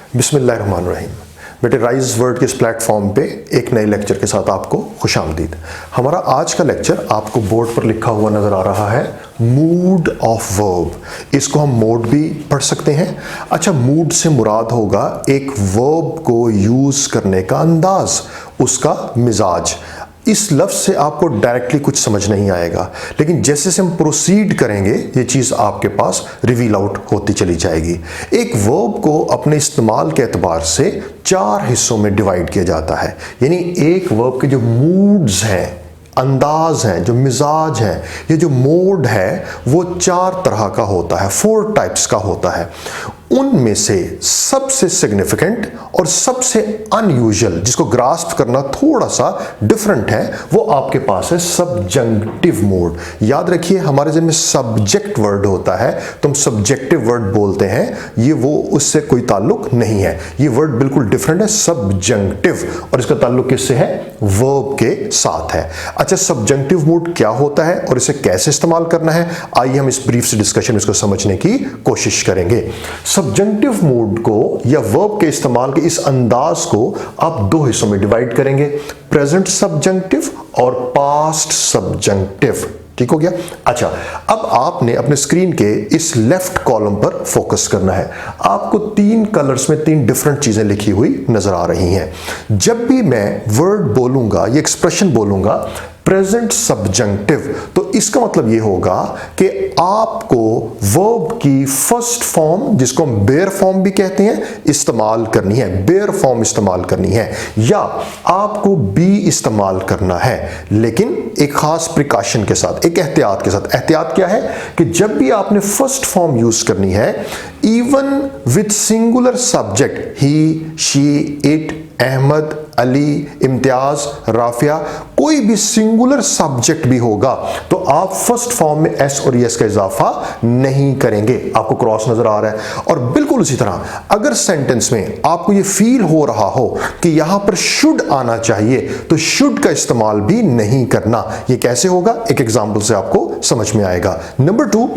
बिस्मिल्लाहिर्रहमानिर्रहीम। बेटे rise word के इस प्लेटफॉर्म पे एक नए लेक्चर के साथ आपको खुशामदीद। हमारा आज का लेक्चर आपको बोर्ड पर लिखा हुआ नज़र आ रहा है, मूड ऑफ वर्ब। इसको हम मोड भी पढ़ सकते हैं। अच्छा, मूड से मुराद होगा एक वर्ब को यूज़ करने का अंदाज, उसका मिजाज। इस लफ्ज़ से आपको डायरेक्टली कुछ समझ नहीं आएगा, लेकिन जैसे जैसे हम प्रोसीड करेंगे ये चीज़ आपके पास रिवील आउट होती चली जाएगी। एक वर्ब को अपने इस्तेमाल के एतबार से 4 हिस्सों में डिवाइड किया जाता है। यानी एक वर्ब के जो मूड्स हैं, अंदाज हैं, जो मिजाज है, ये जो मोड है, वो 4 तरह का होता है, 4 टाइप्स का होता है। उनमें से सबसे सिग्निफिकेंट और सबसे अनयूजुअल, जिसको ग्रास्प करना थोड़ा सा डिफरेंट है, वो आपके पास है सब्जंक्टिव मोड। याद रखिए, हमारे ज़हन में सब्जेक्ट वर्ड होता है तो हम सब्जेक्टिव वर्ड बोलते हैं, ये वो उससे कोई ताल्लुक नहीं है। ये वर्ड बिल्कुल डिफरेंट है, सब्जंक्टिव, और इसका ताल्लुक किससे है? वर्ब के साथ है। अच्छा, सब्जंक्टिव मोड क्या होता है और इसे कैसे इस्तेमाल करना है, आइए हम इस ब्रीफ से डिस्कशन में इसको समझने की कोशिश करेंगे। सब्जंक्टिव मोड को या वर्ब के इस्तेमाल के इस अंदाज को आप 2 हिस्सों में डिवाइड करेंगे, प्रेजेंट सब्जंक्टिव और पास्ट सब्जंक्टिव। ठीक हो गया? अच्छा, अब आपने अपने स्क्रीन के इस लेफ्ट कॉलम पर फोकस करना है। आपको 3 कलर्स में 3 डिफरेंट चीजें लिखी हुई नजर आ रही हैं। जब भी मैं वर्ड बोलूंगा, ये एक्सप्रेशन बोलूंगा प्रेजेंट सब्जंक्टिव, तो इसका मतलब ये होगा कि आपको वर्ब की फर्स्ट फॉर्म, जिसको हम बेयर फॉर्म भी कहते हैं, इस्तेमाल करनी है। बेयर फॉर्म इस्तेमाल करनी है, या आपको बी इस्तेमाल करना है, लेकिन एक खास प्रिकॉशन के साथ, एक एहतियात के साथ। एहतियात क्या है कि जब भी आपने फर्स्ट फॉर्म यूज करनी है, even with singular subject, he, she, it, Ahmad, Ali, Imtiaz, Rafia, कोई भी सिंगुलर सब्जेक्ट भी होगा तो आप फर्स्ट फॉर्म में एस और एस का इजाफा नहीं करेंगे। आपको क्रॉस नजर आ रहा है। और बिल्कुल उसी तरह अगर सेंटेंस में आपको ये फील हो रहा हो कि यहां पर शुड आना चाहिए, तो शुड का इस्तेमाल भी नहीं करना। ये कैसे होगा, एक एग्जाम्पल से आपको समझ में आएगा। नंबर 2,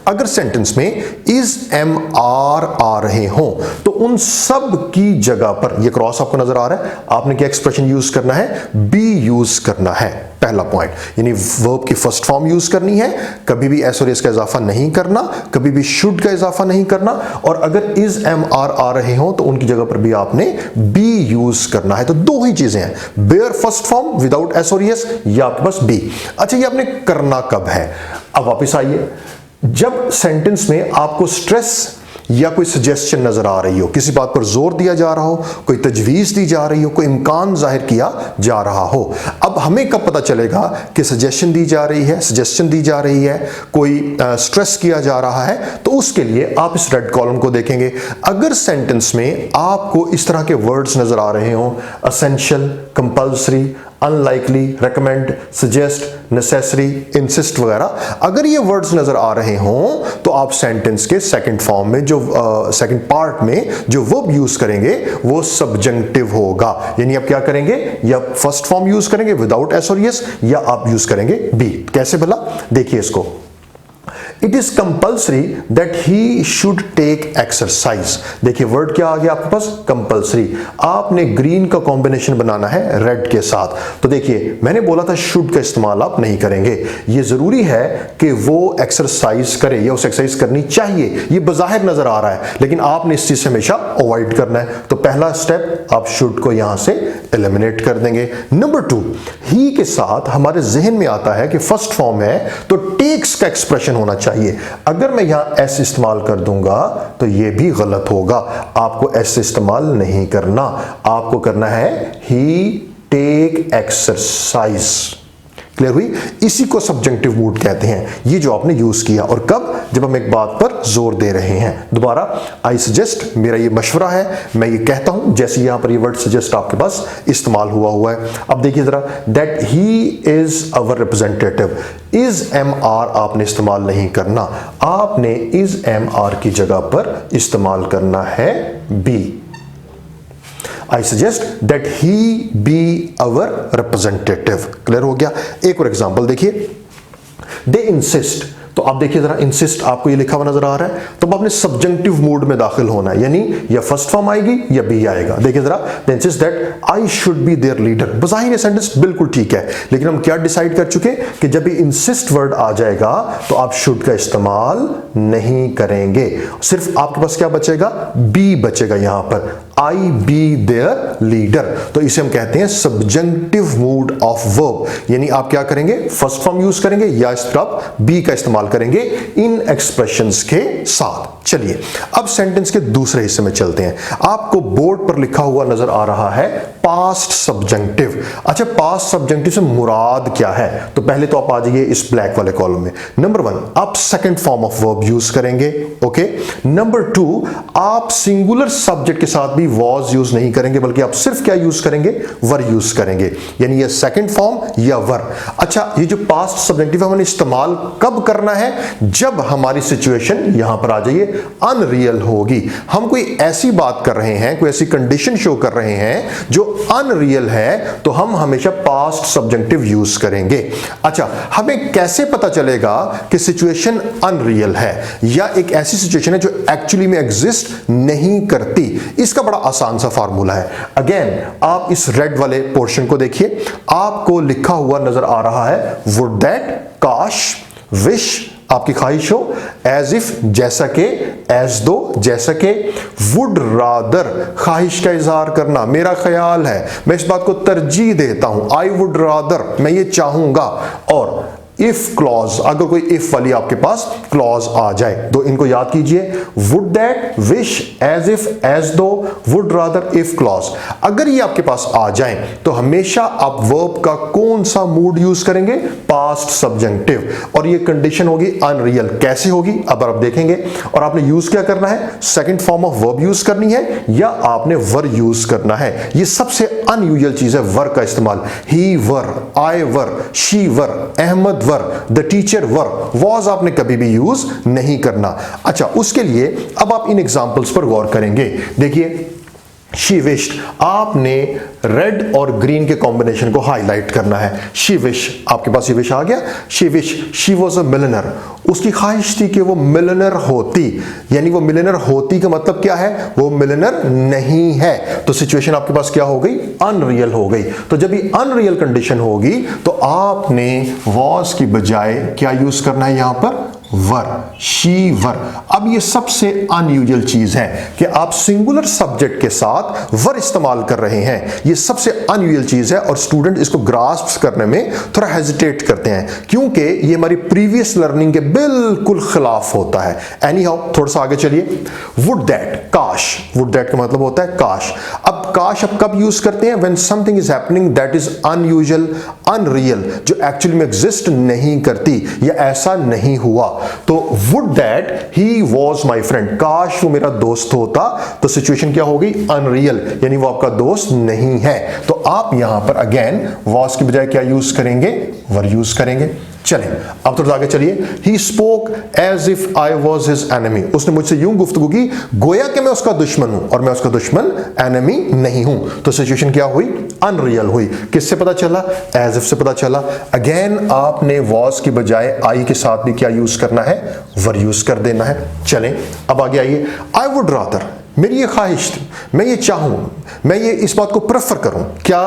अगर सेंटेंस में इज, एम, आर आ रहे हों, तो उन सब की जगह पर, ये क्रॉस आपको नजर आ रहा है, आपने क्या एक्सप्रेशन यूज करना है? बी यूज करना है। पहला पॉइंट, यानी वर्ब की फर्स्ट फॉर्म यूज करनी है, कभी भी एस और एस का इजाफा नहीं करना, कभी भी शुड का इजाफा नहीं करना, और अगर इज, एम, आर आ रहे हों तो उनकी जगह पर भी आपने बी यूज करना है। तो 2 ही चीजें हैं, bare first form without S और एस, या आपके पास बी। अच्छा, ये आपने करना कब है? अब वापिस आइए, जब सेंटेंस में आपको स्ट्रेस या कोई सजेशन नजर आ रही हो, किसी बात पर जोर दिया जा रहा हो, कोई तजवीज दी जा रही हो, कोई इम्कान जाहिर किया जा रहा हो, अब हमें कब पता चलेगा कि सजेशन दी जा रही है, सजेशन दी जा रही है, कोई स्ट्रेस किया जा रहा है? तो उसके लिए आप इस रेड कॉलम को देखेंगे। अगर सेंटेंस में आपको इस तरह के वर्ड्स नजर आ रहे हो, essential, compulsory, unlikely, recommend, suggest, necessary, insist वगैरह, अगर ये वर्ड्स नजर आ रहे हों तो आप सेंटेंस के सेकंड फॉर्म में, जो सेकंड पार्ट में जो वर्ब यूज करेंगे वो सब्जंक्टिव होगा। यानी आप क्या करेंगे? या फर्स्ट फॉर्म यूज करेंगे विदाउट एस और एस, या आप यूज करेंगे बी। कैसे भला? देखिए इसको, it is compulsory that he should take exercise. देखिए वर्ड क्या आ गया आपके पास? कंपल्सरी। आपने ग्रीन का कॉम्बिनेशन बनाना है रेड के साथ। तो देखिए, मैंने बोला था शुड का इस्तेमाल आप नहीं करेंगे। ये जरूरी है कि वो एक्सरसाइज करे या उसे एक्सरसाइज करनी चाहिए, ये बज़ाहिर नजर आ रहा है, लेकिन आपने इस चीज से हमेशा अवॉइड करना है। तो पहला स्टेप, आप शुड को यहां से एलिमिनेट कर देंगे। नंबर 2, ही के साथ हमारे जहन में आता है कि फर्स्ट फॉर्म है तो टेक्स का एक्सप्रेशन होना चाहिए। अगर मैं यहां एस इस्तेमाल कर दूंगा तो यह भी गलत होगा। आपको एस इस्तेमाल नहीं करना, आपको करना है ही टेक एक्सरसाइज। क्लियर हुई? इसी को सब्जंक्टिव मूड कहते हैं, ये जो आपने यूज किया। और कब? जब हम एक बात पर जोर दे रहे हैं। दोबारा, आई सजेस्ट, मेरा ये मशवरा है, मैं ये कहता हूं, जैसे यहां पर ये वर्ड सजेस्ट आपके पास इस्तेमाल हुआ है। अब देखिए जरा, that he is our representative, is, am, are आपने इस्तेमाल नहीं करना, आपने इज, एम, आर की जगह पर इस्तेमाल करना है be. I suggest that he be our representative. Clear हो गया? एक और एग्जांपल देखिए, दे इंसिस्ट तो आप देखिए जरा, इंसिस्ट आपको ये लिखा हुआ नजर आ रहा है, तो आपने सब्जेंक्टिव मोड में दाखिल होना है, यानी या फर्स्ट फॉर्म आएगी या बी आएगा। देखिए जरा, the insist that I should be their leader, बज़ाहिर सेंटेंस बिल्कुल ठीक है, लेकिन हम क्या डिसाइड कर चुके कि जब भी इंसिस्ट वर्ड आ जाएगा तो आप शुड का इस्तेमाल नहीं करेंगे, सिर्फ आपके पास क्या बचेगा, बी बचेगा यहां पर, आई बी देयर लीडर। तो इसे हम कहते हैं सब्जेंक्टिव मूड ऑफ वर्ब, यानी आप क्या करेंगे, फर्स्ट फॉर्म यूज करेंगे या आप बी का इस्तेमाल करेंगे इन एक्सप्रेशंस के साथ। चलिए अब सेंटेंस के दूसरे हिस्से में चलते हैं। आपको बोर्ड पर लिखा हुआ नजर आ रहा है पास्ट सब्जेंक्टिव। अच्छा, पास्ट सब्जेंक्टिव से मुराद क्या है? तो पहले तो आप आ जाइए इस ब्लैक वाले कॉलम में। नंबर 1, आप second form of verb use करेंगे, ओके। नंबर 2, आप सिंगुलर सब्जेक्ट के साथ भी वॉज यूज नहीं करेंगे, बल्कि आप सिर्फ क्या यूज करेंगे, वर यूज करेंगे, यानी ये सेकंड फॉर्म या वर। अच्छा, ये जो पास्ट सब्जेक्टिव हमने इस्तेमाल कब करना है? जब हमारी सिचुएशन यहां पर आ जाइए अनरियल होगी, हम कोई ऐसी बात कर रहे हैं, कोई ऐसी कंडीशन शो कर रहे हैं जो अनरियल है, तो हम हमेशा पास्ट सब्जेक्टिव यूज करेंगे। अच्छा, हमें कैसे पता चलेगा कि सिचुएशन अनरियल है या एक ऐसी सिचुएशन है जो एक्चुअली में एग्जिस्ट नहीं करती? इसका बड़ा आसान सा फार्मूला है। अगेन आप इस रेड वाले पोर्शन को देखिए, आपको लिखा हुआ नजर आ रहा है वुड दैट, काश, विश आपकी ख्वाहिश हो, एज इफ जैसा के, एज दो जैसा के, वुड रादर ख्वाहिश का इजहार करना, मेरा ख्याल है, मैं इस बात को तरजीह देता हूं, आई वुड रादर, मैं ये चाहूंगा। और इफ क्लॉज, अगर कोई इफ वाली आपके पास क्लॉज आ जाए तो इनको याद कीजिए, would that, wish, as if, as though, would rather, if clause. अगर ये आपके पास आ जाए तो हमेशा आप वर्ब का कौन सा मूड यूज करेंगे, पास्ट सब्जेक्टिव, और ये कंडीशन होगी अनरियल। कैसे होगी अब आप देखेंगे। और आपने यूज क्या करना है, second form of verb use करनी है या आपने वर यूज करना है। ये सबसे अनयूजुअल चीज है वर का इस्तेमाल। He were, I were, she were, Ahmad were, the teacher were, was आपने कभी भी यूज नहीं करना। अच्छा, उसके लिए अब आप इन एग्जांपल्स पर गौर करेंगे। देखिए, शी विश्ड, आपने रेड और ग्रीन के कॉम्बिनेशन को हाईलाइट करना है। शी विश, आपके पास ये विश आ गया। She wish, she was a मिलनर, उसकी ख्वाहिश थी कि वो मिलनर होती, यानी वो मिलनर होती का मतलब क्या है, वो मिलनर नहीं है। तो सिचुएशन आपके पास क्या हो गई, अनरियल हो गई। तो जब ये अनरियल कंडीशन होगी तो आपने वॉज की बजाय क्या यूज करना है यहां पर, वर, शी वर। अब ये सबसे अनयूजुअल चीज है कि आप सिंगुलर सब्जेक्ट के साथ वर इस्तेमाल कर रहे हैं। ये सबसे अनयूजुअल चीज है और स्टूडेंट इसको ग्रास्प करने में थोड़ा हेजिटेट करते हैं, क्योंकि ये हमारी प्रीवियस लर्निंग के बिल्कुल खिलाफ होता है। एनी हाउ, थोड़ा सा आगे चलिए। वुड दैट, काश, वुड दैट का मतलब होता है काश। अब काश आप कब यूज करते हैं, when something is happening that is unusual, unreal, जो एक्चुअली में एग्जिस्ट नहीं करती या ऐसा नहीं हुआ। तो would that he was my friend, काश वो मेरा दोस्त होता, तो सिचुएशन क्या होगी, अनरियल, यानी वो आपका दोस्त नहीं है। तो आप यहां पर अगेन वॉज की बजाय क्या यूज करेंगे, वर यूज करेंगे। चलें अब थोड़ा आगे चलिए। He spoke as if I was his enemy, उसने मुझसे यूं गुफ्तगू की गोया कि मैं उसका दुश्मन हूं, और मैं उसका दुश्मन, एनिमी नहीं हूं। तो सिचुएशन क्या हुई, अनरियल हुई। किससे पता चला, एज इफ से पता चला। अगेन आपने वॉज की बजाय आई के साथ भी क्या यूज करना है, वर यूज कर देना है। चलें अब आगे आइए। आई वुड रादर, मेरी ये ख्वाहिश थी, मैं ये चाहूं, मैं ये इस बात को प्रेफर करूं, क्या,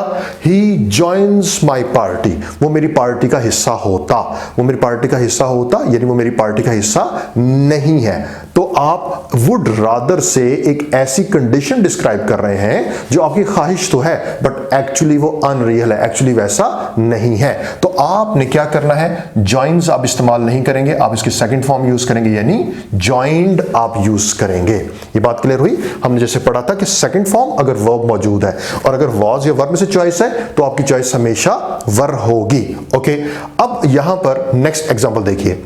ही जॉइन्स माई पार्टी, वो मेरी पार्टी का हिस्सा होता, वो मेरी पार्टी का हिस्सा होता, यानी वो मेरी पार्टी का हिस्सा नहीं है। तो आप वुड रादर से एक ऐसी कंडीशन डिस्क्राइब कर रहे हैं जो आपकी ख्वाहिश तो है बट एक्चुअली वो अनरियल है, एक्चुअली वैसा नहीं है। तो आपने क्या करना है, जॉइन्स आप इस्तेमाल नहीं करेंगे, आप इसकी सेकंड फॉर्म यूज करेंगे, यानी जॉइंड आप यूज करेंगे। ये बात क्लियर हुई। हमने जैसे पढ़ा था कि सेकंड फॉर्म अगर वर्ब मौजूद है और अगर वॉज या वर्ब में से चॉइस है तो आपकी चॉइस हमेशा वर होगी। ओके, अब यहां पर नेक्स्ट एग्जांपल देखिए।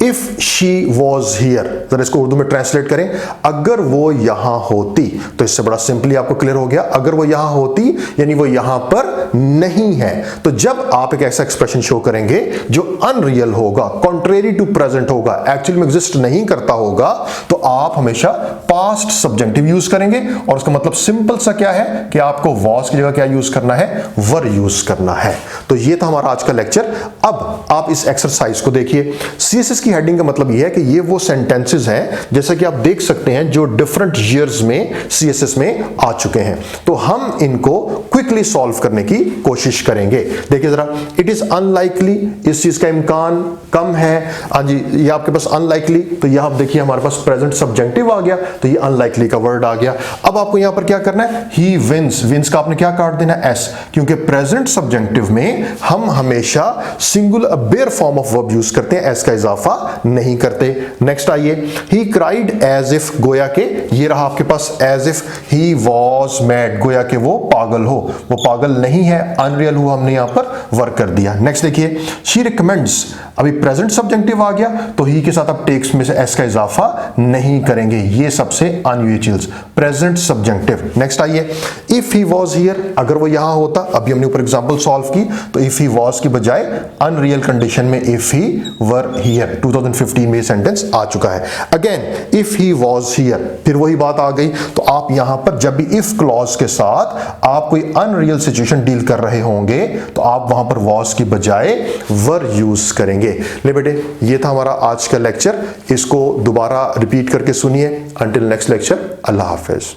इफ शी वॉज हियर, जरा इसको उर्दू में ट्रांसलेट करें, अगर वो यहां होती, तो इससे बड़ा सिंपली आपको क्लियर हो गया, अगर वो यहां होती यानी वो यहां पर नहीं है। तो जब आप एक ऐसा एक्सप्रेशन शो करेंगे जो अनरियल होगा, कॉन्ट्रेरी टू प्रेजेंट होगा, एक्चुअली में एग्जिस्ट नहीं करता होगा, तो आप हमेशा पास्ट सब्जेक्टिव यूज करेंगे। और उसका मतलब सिंपल सा क्या है कि आपको वॉज की जगह क्या यूज करना है, वर यूज करना है। तो ये था हमारा आज का लेक्चर। अब आप इस एक्सरसाइज को देखिए। सीएसएस की हेडिंग का मतलब ये है कि ये वो सेंटेंसेस हैं, जैसा कि आप देख सकते हैं, जो डिफरेंट ईयर्स में सीएसएस में आ चुके हैं। तो हम इनको क्विकली सॉल्व करने की कोशिश करेंगे। देखिए जरा, इट इज अनलाइकली, इस चीज का इम्कान कम है। हाँ जी, ये आपके पास अनलाइकली, तो यह आप देखिए हमारे पास प्रेजेंट सब्जेक्टिव आ गया, तो ये अनलाइकली का वर्ड आ गया। अब आपको यहां पर क्या करना है, ही विंस, विंस का आपने क्या काट देना, एस, क्योंकि प्रेजेंट सब्जेक्टिव में हम हमेशा singular bare form of verb use करते हैं, एस का इजाफा नहीं करते। नेक्स्ट आइए, ही क्राइड एज इफ, गोया के, ये रहा आपके पास as if, he was mad, गोया के वो पागल हो, वो पागल नहीं है, अनरियल हुआ, हमने यहां पर वर्क कर दिया। नेक्स्ट देखिए, शी रिकमेंड्स, अभी प्रेजेंट सब्जेक्टिव आ गया, तो ही के साथ आप टेक्स्ट में से एस का इजाफा नहीं करेंगे, ये सबसे अनयूजुअल, प्रेजेंट सब्जेक्टिव। नेक्स्ट आइए, इफ ही वॉज हियर, अगर वो यहां होता, अभी हमने ऊपर एग्जांपल सॉल्व की, तो इफ ही वॉज की बजाय अनरियल कंडीशन में इफ ही वर हियर, 2015 में सेंटेंस आ चुका है। Again if he was here, फिर वही बात आ गई। तो आप यहां पर जब भी इफ क्लॉज के साथ आप कोई अनरियल सिचुएशन डील कर रहे होंगे, तो आप वहां पर वॉज की बजाय वर यूज करेंगे। ले बेटे, ये था हमारा आज का लेक्चर, इसको दोबारा रिपीट करके सुनिए। अंटिल नेक्स्ट लेक्चर, अल्लाह हाफिज।